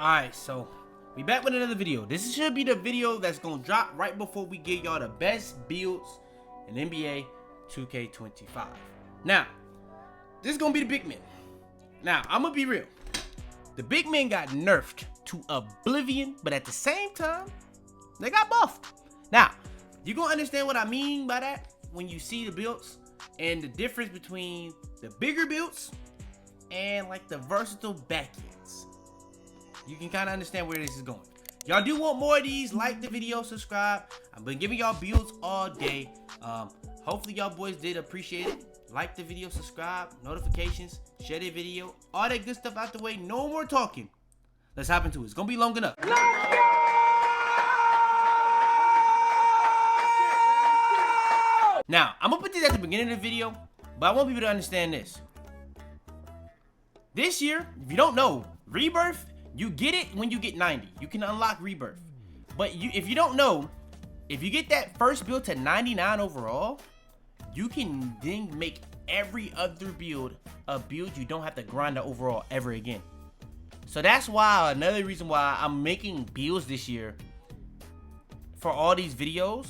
Alright, so we back with another video. This should be the video that's gonna drop right before we get y'all the best builds in NBA 2K25. Now, this is gonna be the big men. Now, I'm gonna be real. The big men got nerfed to oblivion, but at the same time, they got buffed. Now, you gonna understand what I mean by that when you see the builds and the difference between the bigger builds and like the versatile backends. You can kind of understand where this is going. Y'all do want more of these, like the video, subscribe. I've been giving y'all builds all day. Hopefully y'all boys did appreciate it. Like the video, subscribe, notifications, share the video, all that good stuff out the way. No more talking. Let's hop into it. It's gonna be long enough. Now, I'm gonna put this at the beginning of the video, but I want people to understand this. This year, if you don't know, Rebirth, you get it when you get 90. You can unlock Rebirth. But if you don't know, if you get that first build to 99 overall, you can then make every other build a build you don't have to grind the overall ever again. So that's why, another reason why I'm making builds this year for all these videos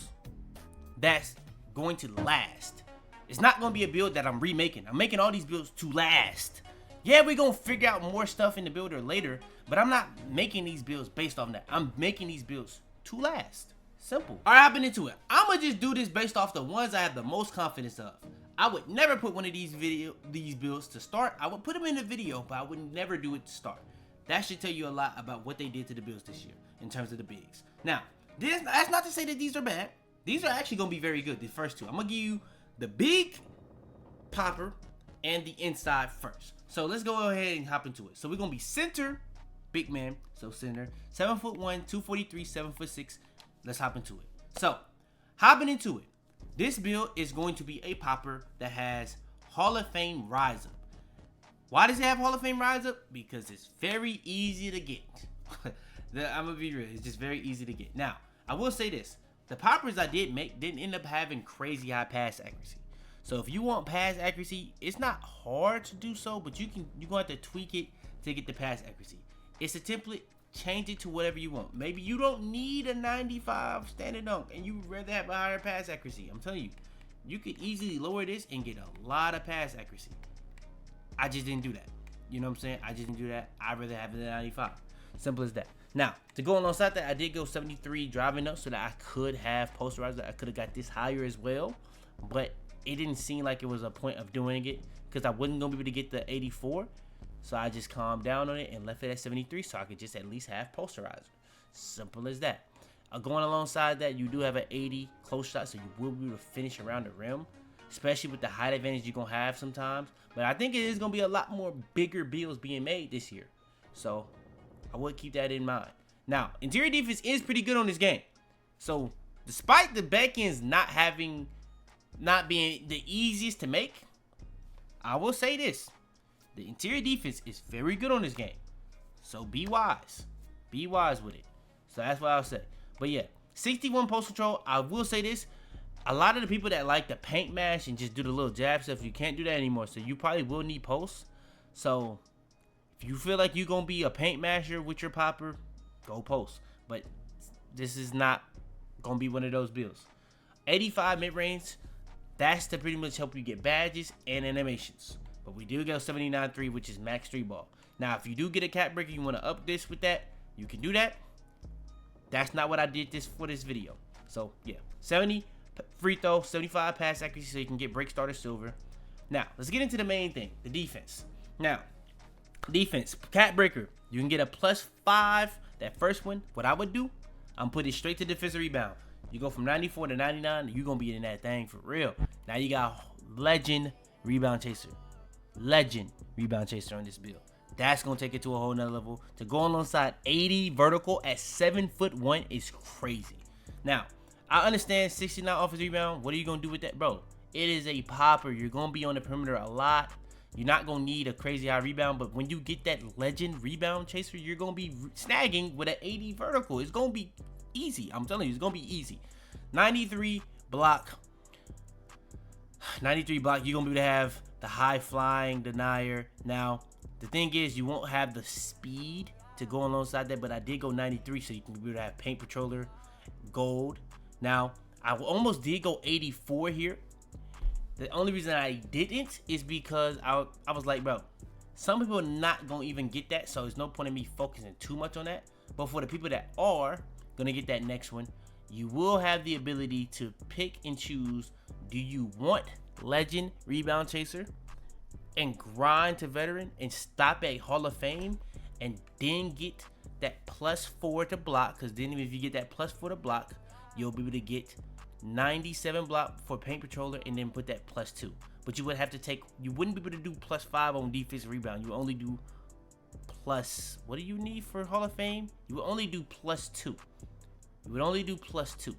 that's going to last. It's not going to be a build that I'm remaking. I'm making all these builds to last. Yeah, we're going to figure out more stuff in the builder later, but I'm not making these builds based on that. I'm making these builds to last. Simple. All right, hopping into it. I'm going to just do this based off the ones I have the most confidence of. I would never put one of these builds to start. I would put them in the video, but I would never do it to start. That should tell you a lot about what they did to the builds this year in terms of the bigs. Now, that's not to say that these are bad. These are actually going to be very good, the first two. I'm going to give you the big popper and the inside first. So let's go ahead and hop into it. So we're going to be center, big man, so center, 7'1", 243, 7'6". Let's hop into it. So, hopping into it, this build is going to be a popper that has Hall of Fame Rise Up. Why does it have Hall of Fame Rise Up? Because it's very easy to get. I'm going to be real. It's just very easy to get. Now, I will say this. The poppers I did make didn't end up having crazy high pass accuracy. So if you want pass accuracy, it's not hard to do so, but you're going to have to tweak it to get the pass accuracy. It's a template. Change it to whatever you want. Maybe you don't need a 95 standard dunk and you would rather have a higher pass accuracy. I'm telling you, you could easily lower this and get a lot of pass accuracy. I just didn't do that. You know what I'm saying? I just didn't do that. I'd rather have the 95. Simple as that. Now, to go alongside that, I did go 73 driving up so that I could have posterizer. I could have got this higher as well, but it didn't seem like it was a point of doing it because I wasn't going to be able to get the 84. So I just calmed down on it and left it at 73 so I could just at least have posterizer. Simple as that. Going alongside that, you do have an 80 close shot, so you will be able to finish around the rim, especially with the height advantage you're going to have sometimes. But I think it is going to be a lot more bigger builds being made this year. So I would keep that in mind. Now, interior defense is pretty good on this game. So despite the backends not being the easiest to make, I will say this. The interior defense is very good on this game. So be wise. Be wise with it. So that's what I'll say. But yeah, 61 post control. I will say this. A lot of the people that like to paint mash and just do the little jab stuff, you can't do that anymore. So you probably will need posts. So if you feel like you're going to be a paint masher with your popper, go post. But this is not going to be one of those builds. 85 mid-range. That's to pretty much help you get badges and animations. But we do go 79-3, which is max 3 ball. Now, if you do get a cap breaker, you want to up this with that, you can do that. That's not what I did for this video. So, yeah. 70 free throw, 75 pass accuracy, so you can get break starter silver. Now, let's get into the main thing, the defense. Now, defense, cap breaker, you can get a +5. That first one, what I would do, I'm putting it straight to defensive rebound. You go from 94 to 99, you're going to be in that thing for real. Now, you got legend rebound chaser. Legend rebound chaser on this build. That's gonna take it to a whole nother level. To go alongside 80 vertical at 7'1" is crazy. Now, I understand 69 offensive rebound. What are you gonna do with that, bro? It is a popper. You're gonna be on the perimeter a lot. You're not gonna need a crazy high rebound, but when you get that legend rebound chaser, you're gonna be snagging with an 80 vertical. It's gonna be easy. I'm telling you, it's gonna be easy. 93 block. 93 block. You're gonna be able to have the high flying denier. Now, the thing is, you won't have the speed to go alongside that, but I did go 93, so you can be able to have paint patroller, gold. Now, I almost did go 84 here. The only reason I didn't is because I was like, bro, some people are not going to even get that, so there's no point in me focusing too much on that. But for the people that are going to get that next one, you will have the ability to pick and choose. Do you want legend rebound chaser and grind to veteran and stop at Hall of Fame and then get that +4 to block? Because then if you get that +4 to block, you'll be able to get 97 block for paint patroller and then put that +2. But you would have to take, you wouldn't be able to do +5 on defense rebound. You would only do plus, what do you need for Hall of Fame? You would only do +2. You would only do +2.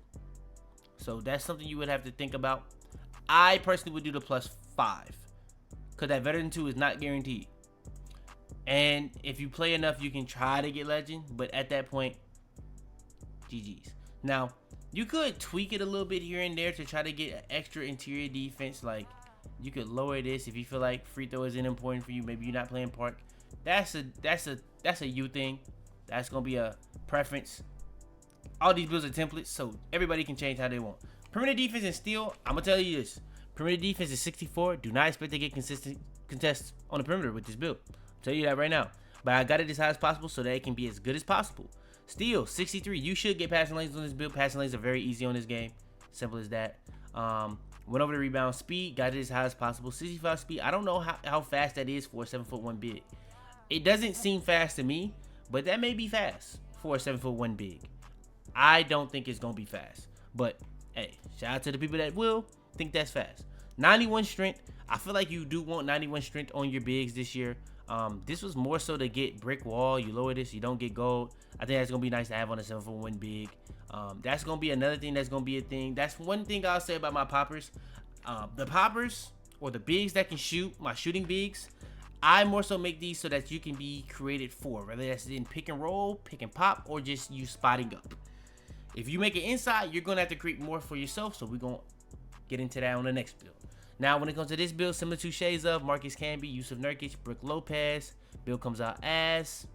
So that's something you would have to think about. I personally would do the +5 because that veteran 2 is not guaranteed. And if you play enough, you can try to get legend, but at that point, GG's. Now, you could tweak it a little bit here and there to try to get an extra interior defense. Like, you could lower this if you feel like free throw isn't important for you. Maybe you're not playing park. That's a you thing. That's gonna be a preference. All these builds are templates, so everybody can change how they want. Perimeter defense and steal, I'm gonna tell you this. Perimeter defense is 64. Do not expect to get consistent contests on the perimeter with this build. I'll tell you that right now. But I got it as high as possible so that it can be as good as possible. Steal, 63. You should get passing lanes on this build. Passing lanes are very easy on this game. Simple as that. Went over the rebound. Speed, got it as high as possible. 65 speed. I don't know how fast that is for a 7'1" big. It doesn't seem fast to me, but that may be fast for a 7'1" big. I don't think it's going to be fast. But, hey, shout out to the people that will think that's fast. 91 strength. I feel like you do want 91 strength on your bigs this year. This was more so to get brick wall. You lower this, you don't get gold. I think that's going to be nice to have on a 7'1" big. That's going to be another thing that's going to be a thing. That's one thing I'll say about my poppers. The poppers, or the bigs that can shoot, my shooting bigs, I more so make these so that you can be created for, whether that's in pick and roll, pick and pop, or just you spotting up. If you make it inside, you're going to have to create more for yourself, so we're going to get into that on the next build. Now, when it comes to this build, similar to shades of Marcus Camby, Yusuf Nurkic, Brook Lopez, build comes out as...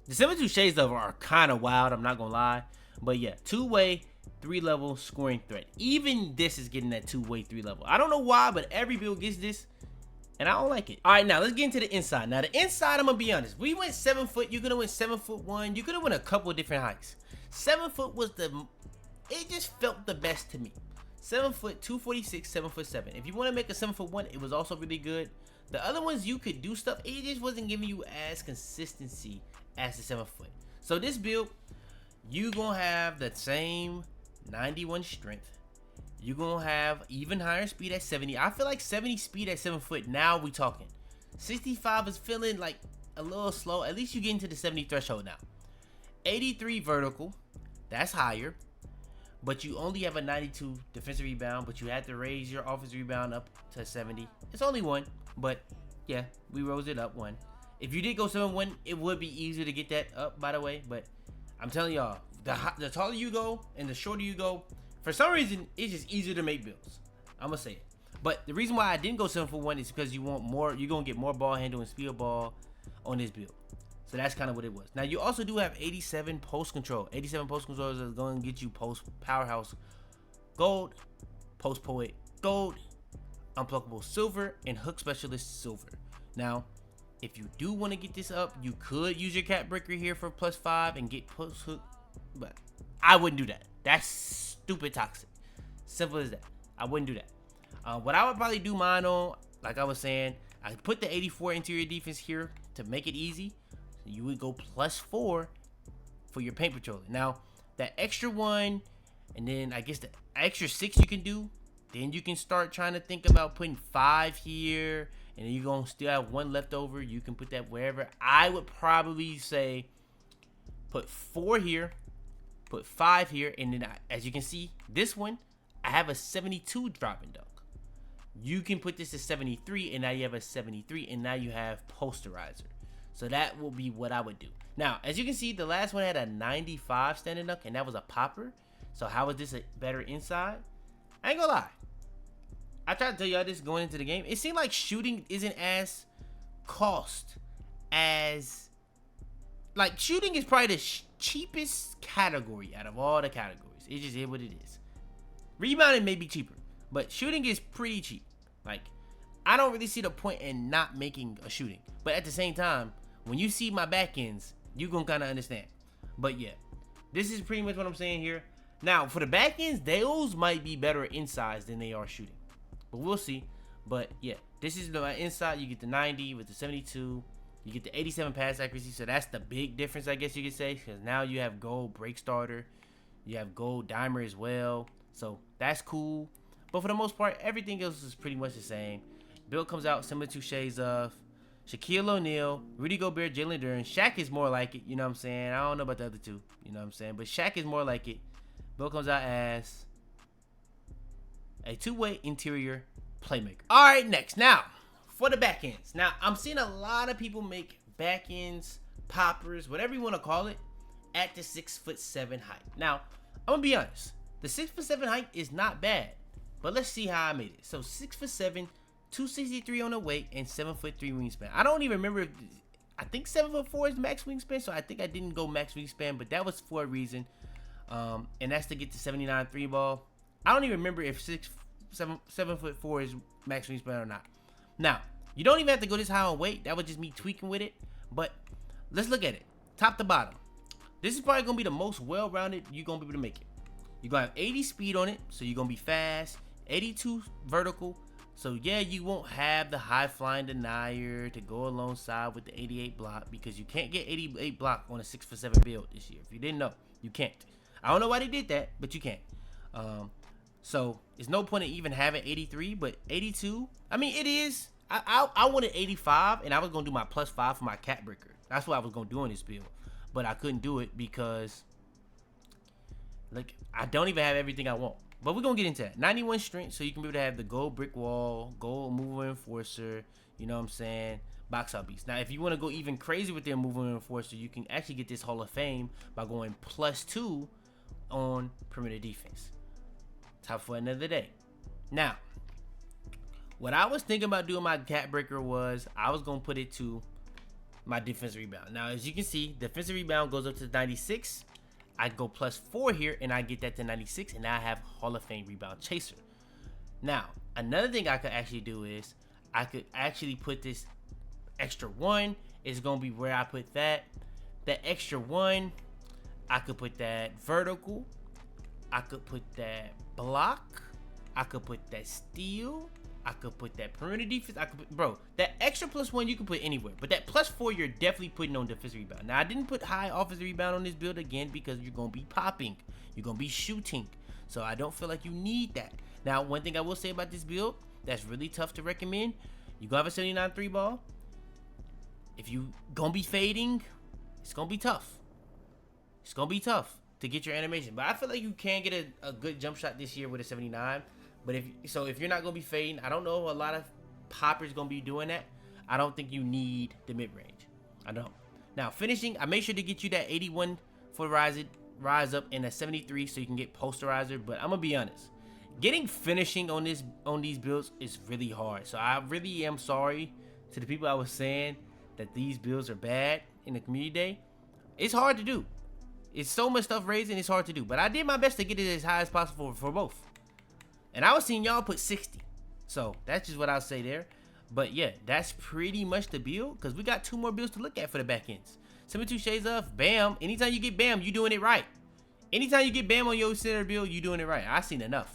The similar to shades of are kind of wild, I'm not going to lie. But yeah, two-way, 3-level scoring threat. Even this is getting that two-way, 3-level. I don't know why, but every build gets this, and I don't like it. All right, now let's get into the inside. Now, the inside, I'm going to be honest. We went 7 foot. You could have went 7'1". You could have went a couple of different heights. 7 foot was the... It just felt the best to me. 7 foot, 246, 7'7". If you want to make a 7'1", it was also really good. The other ones you could do stuff, it just wasn't giving you as consistency as the 7 foot. So this build, you gonna have the same 91 strength. You gonna have even higher speed at 70. I feel like 70 speed at 7 foot. Now we talking. 65 is feeling like a little slow. At least you get into the 70 threshold now. 83 vertical, that's higher. But you only have a 92 defensive rebound, but you had to raise your offensive rebound up to 70. It's only 1, but yeah, we rose it up 1. If you did go 7'1", it would be easier to get that up, by the way. But I'm telling y'all, the taller you go and the shorter you go, for some reason, it's just easier to make builds. I'm gonna say it. But the reason why I didn't go 7'1" is because you want more. You're gonna get more ball handle and speed of ball on this build. So that's kind of what it was. Now, you also do have 87 post control. 87 post control is going to get you post powerhouse gold, post poet gold, unpluckable silver, and hook specialist silver. Now, if you do want to get this up, you could use your cap breaker here for +5 and get post hook, but I wouldn't do that. That's stupid toxic. Simple as that. I wouldn't do that. What I would probably do mine on, like I was saying, I put the 84 interior defense here to make it easy. You would go +4 for your paint patroller. Now, that extra 1, and then I guess the extra 6 you can do, then you can start trying to think about putting 5 here, and then you're going to still have 1 left over. You can put that wherever. I would probably say put 4 here, put 5 here, and then as you can see, this one, I have a 72 drop and dunk. You can put this to 73, and now you have a 73, and now you have posterizer. So that will be what I would do. Now, as you can see, the last one had a 95 standing dunk, and that was a popper. So how is this a better inside? I ain't gonna lie. I tried to tell y'all this going into the game. It seemed like shooting isn't as cost as like shooting is probably the cheapest category out of all the categories. It just is what it is. Rebounding may be cheaper, but shooting is pretty cheap. Like, I don't really see the point in not making a shooting. But at the same time, when you see my back ends, you gonna kind of understand. But yeah, this is pretty much what I'm saying here. Now, for the back ends, those might be better inside than they are shooting. But we'll see. But yeah, this is the inside. You get the 90 with the 72. You get the 87 pass accuracy. So that's the big difference, I guess you could say. Because now you have gold break starter. You have gold dimer as well. So that's cool. But for the most part, everything else is pretty much the same. Build comes out similar to shades of Shaquille O'Neal, Rudy Gobert, Jalen Duren. Shaq is more like it, you know what I'm saying? I don't know about the other two, you know what I'm saying? But Shaq is more like it. Build comes out as a two-way interior playmaker. All right, next. Now, for the back ends. Now, I'm seeing a lot of people make back ends, poppers, whatever you want to call it, at the 6'7" height. Now, I'm going to be honest. The 6'7" height is not bad. But let's see how I made it. So 6'7", 263 on the weight, and 7'3" wingspan. I don't even remember. I think 7'4" is max wingspan, so I think I didn't go max wingspan, but that was for a reason. And that's to get to 79 3 ball. I don't even remember if 7'4" is max wingspan or not. Now, you don't even have to go this high on weight. That was just me tweaking with it. But let's look at it, top to bottom. This is probably gonna be the most well-rounded you're gonna be able to make it. You're gonna have 80 speed on it, so you're gonna be fast. 82 vertical, so yeah, you won't have the high flying denier to go alongside with the 88 block, because you can't get 88 block on a 6'7" build this year. If you didn't know, you can't. I don't know why they did that, but you can't. So there's no point in even having 83, but 82, I mean, it is. I wanted 85, and I was gonna do my +5 for my cat breaker. That's what I was gonna do in this build, but I couldn't do it because like I don't even have everything I want. But we're going to get into that. 91 strength, so you can be able to have the gold brick wall, gold mover enforcer, you know what I'm saying, box out beast. Now, if you want to go even crazy with their mover enforcer, you can actually get this Hall of Fame by going +2 on perimeter defense. Top for another day. Now, what I was thinking about doing my cat breaker was I was going to put it to my defensive rebound. Now, as you can see, defensive rebound goes up to 96. I go +4 here, and I get that to 96, and now I have Hall of Fame rebound chaser. Now, another thing I could actually do is I could actually put this extra 1 is going to be where I put that. That extra 1, I could put that vertical. I could put that block. I could put that steal. I could put that perimeter defense. I could put, bro, that extra +1 you can put anywhere. But that +4 you're definitely putting on defensive rebound. Now, I didn't put high offensive rebound on this build again because you're going to be popping. You're going to be shooting. So I don't feel like you need that. Now, one thing I will say about this build that's really tough to recommend. You're going to have a 79 3 ball. If you going to be fading, it's going to be tough. It's going to be tough to get your animation. But I feel like you can get a good jump shot this year with a 79. But if you're not going to be fading, I don't know a lot of poppers going to be doing that. I don't think you need the mid-range. I don't. Now, finishing, I made sure to get you that 81 for rise up and a 73 so you can get posterizer. But I'm going to be honest. Getting finishing on these builds is really hard. So I really am sorry to the people I was saying that these builds are bad in the community day. It's hard to do. It's so much stuff raising, it's hard to do. But I did my best to get it as high as possible for both. And I was seeing y'all put 60. So that's just what I'll say there. But yeah, that's pretty much the build. Because we got 2 more builds to look at for the back ends. 72 shades of Bam. Anytime you get Bam, you doing it right. Anytime you get Bam on your center build, you doing it right. I seen enough.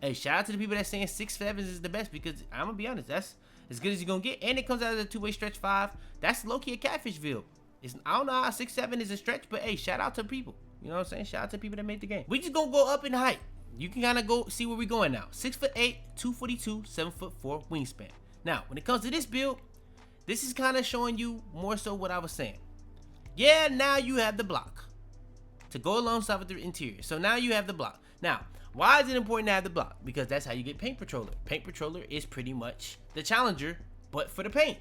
Hey, shout out to the people that's saying 6'7" is the best. Because I'm going to be honest, that's as good as you're going to get. And it comes out of the 2-way stretch 5. That's low-key a catfish build. I don't know how 6'7" is a stretch. But hey, shout out to people. You know what I'm saying? Shout out to people that made the game. We just going to go up in height. You can kind of go see where we're going now. 6'8", 242, 7'4" wingspan. Now, when it comes to this build, this is kind of showing you more so what I was saying. Yeah, now you have the block to go alongside with the interior. So now you have the block. Now, why is it important to have the block? Because that's how you get Paint Patroller. Paint Patroller is pretty much the challenger, but for the paint.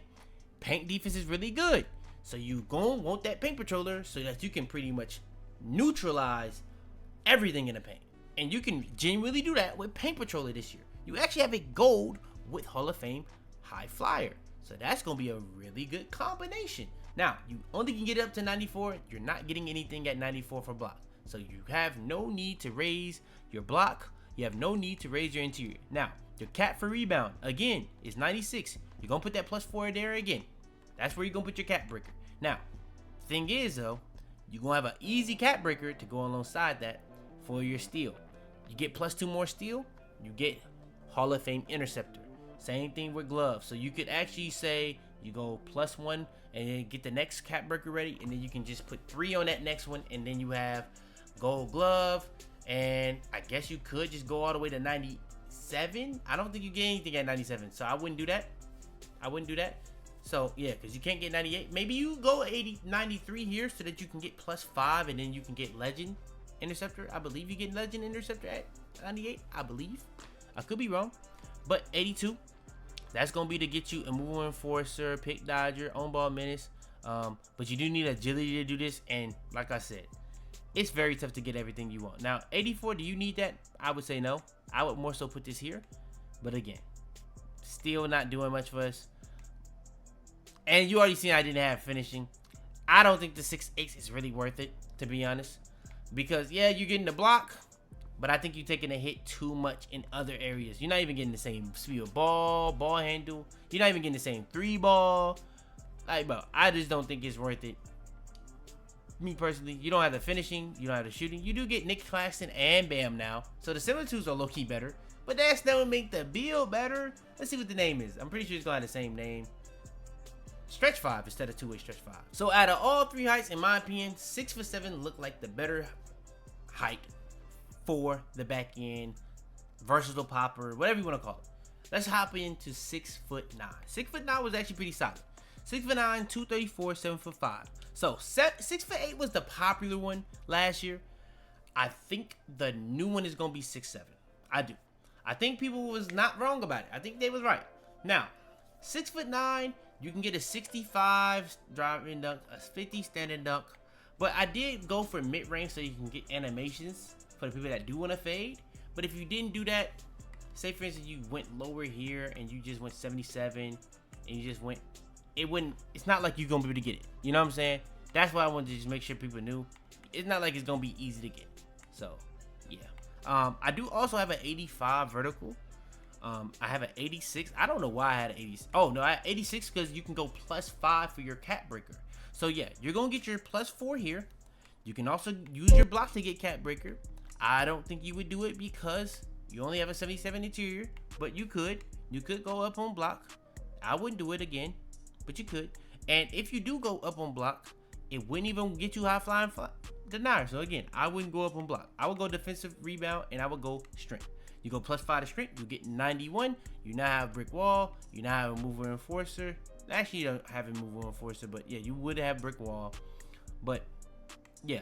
Paint defense is really good. So you gonna want that Paint Patroller so that you can pretty much neutralize everything in the paint. And you can genuinely do that with Paint Patroller this year. You actually have a gold with Hall of Fame High Flyer. So that's going to be a really good combination. Now, you only can get up to 94. You're not getting anything at 94 for block. So you have no need to raise your block. You have no need to raise your interior. Now, your cap for rebound, again, is 96. You're going to put that +4 there again. That's where you're going to put your cap breaker. Now, thing is, though, you're going to have an easy cap breaker to go alongside that for your steal. You get +2 more steal, you get Hall of Fame interceptor. Same thing with gloves. So you could actually say you go +1 and then get the next cap breaker ready, and then you can just put 3 on that next one, and then you have gold glove. And I guess you could just go all the way to 97. I don't think you get anything at 97, so I wouldn't do that. So yeah, because you can't get 98. Maybe you go 93 here so that you can get +5, and then you can get legend interceptor. I believe you get legend interceptor at 98. I believe. I could be wrong, but 82. That's gonna be to get you a move enforcer, pick dodger, on ball menace. But you do need agility to do this, and like I said, it's very tough to get everything you want. Now, 84, do you need that? I would say no. I would more so put this here, but again, still not doing much for us. And you already seen I didn't have finishing. I don't think the 6'8" is really worth it, to be honest, because yeah, you're getting the block, but I think you're taking a hit too much in other areas. You're not even getting the same speed of ball handle. You're not even getting the same 3-ball. Like, bro, I just don't think it's worth it. Me personally, you don't have the finishing, you don't have the shooting. You do get Nick Claxton and Bam now, so the similitudes are low-key better, but that's not gonna make the build better. Let's see what the name is. I'm pretty sure it's gonna have the same name. Stretch 5 instead of two-way stretch 5. So out of all three heights, in my opinion, 6'7" look like the better height for the back end, versatile popper, whatever you want to call it. Let's hop into 6'9". 6'9" was actually pretty solid. 6'9", 234, 7'5". So 6'8" was the popular one last year. I think the new one is gonna be 6'7". I do. I think people was not wrong about it. I think they was right. Now, 6'9", you can get a 65 driving dunk, a 50 standing dunk. But I did go for mid-range so you can get animations for the people that do want to fade. But if you didn't do that, say for instance you went lower here and you just went 77 and you just went, it's not like you're gonna be able to get it. You know what I'm saying? That's why I wanted to just make sure people knew. It's not like it's gonna be easy to get. So yeah. I do also have an 85 vertical. I have an 86. I don't know why I had an 86. Oh no, I had 86 because you can go +5 for your cap breaker. So yeah, you're gonna get your +4 here. You can also use your block to get cap breaker. I don't think you would do it because you only have a 77 interior, but you could go up on block. I wouldn't do it again, but you could. And if you do go up on block, it wouldn't even get you high flying denier. So again, I wouldn't go up on block. I would go defensive rebound and I would go strength. You go +5 to strength, you get 91. You now have brick wall. You now have a mover enforcer. Actually, you don't have a mover enforcer, but yeah, you would have brick wall. But yeah,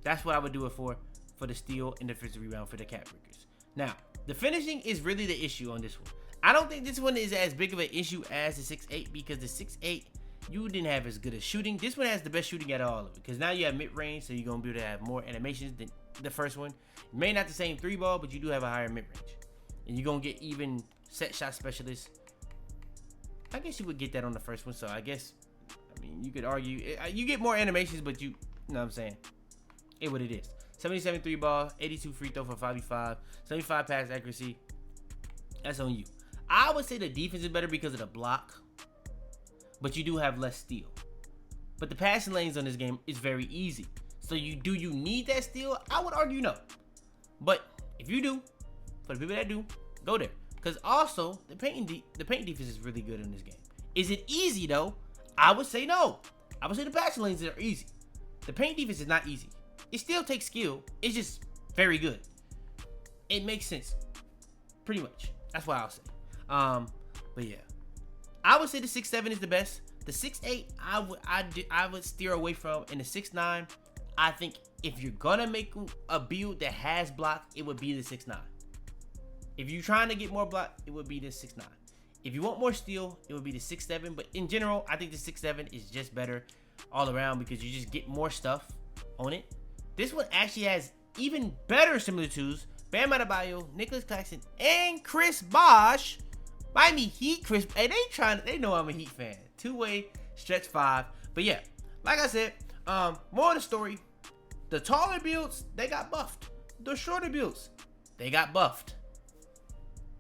that's what I would do it for the steal and defensive rebound for the cap breakers. Now, the finishing is really the issue on this one. I don't think this one is as big of an issue as the 6'8", because the 6'8", you didn't have as good as shooting. This one has the best shooting out of all of it, because now you have mid-range, so you're going to be able to have more animations than the first one. You may not the same 3-ball, but you do have a higher mid-range. And you're going to get even set shot specialists. I guess you would get that on the first one, so I guess, I mean, you could argue. You get more animations, but you know what I'm saying? It what it is. 77 3-ball, 82 free throw for 5v5, 75 pass accuracy. That's on you. I would say the defense is better because of the block, but you do have less steal. But the passing lanes on this game is very easy. So do you need that steal? I would argue no. But if you do, for the people that do, go there. Because also, the paint defense is really good in this game. Is it easy though? I would say no. I would say the passing lanes are easy. The paint defense is not easy. It still takes skill. It's just very good. It makes sense. Pretty much. That's what I'll say. But yeah. I would say the 6'7" is the best. The 6'8", I would steer away from. And the 6'9", I think if you're gonna make a build that has block, it would be the 6'9". If you're trying to get more block, it would be the 6'9". If you want more steal, it would be the 6'7". But in general, I think the 6'7" is just better all around because you just get more stuff on it. This one actually has even better similitudes. Bam Adebayo, Nicholas Claxton, and Chris Bosh. Miami Heat, Chris. Hey, they know I'm a Heat fan. Two-way, stretch 5. But yeah, like I said, more of the story. The taller builds, they got buffed. The shorter builds, they got buffed.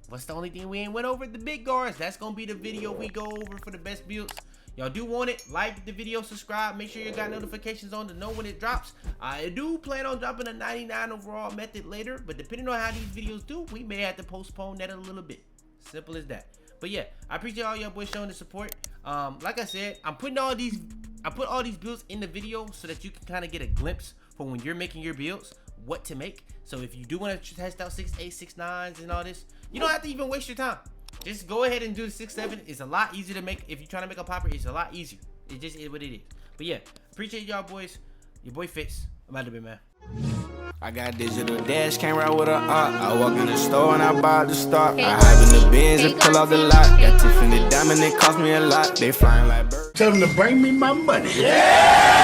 What's the only thing we ain't went over? The big guards. That's gonna be the video we go over for the best builds. Y'all do want it, like the video, subscribe, make sure you got notifications on to know when it drops. I do plan on dropping a 99 overall method later, but depending on how these videos do, we may have to postpone that a little bit. Simple as that. But yeah, I appreciate all y'all boys showing the support. Like I said, I put all these builds in the video so that you can kind of get a glimpse for when you're making your builds, what to make. So if you do want to test out 6'8", 6'9", and all this, you don't have to even waste your time. Just go ahead and do the 6'7". It's a lot easier to make. If you're trying to make a popper, it's a lot easier. It just is what it is. But yeah, appreciate y'all boys. Your boy Fitz. I'm out of here, man. I got digital dash camera with a I walk in the store and I buy the stock. I hide in the bins and pull out the lot. Got Tiffany diamond, it cost me a lot. They flying like birds. Tell them to bring me my money. Yeah!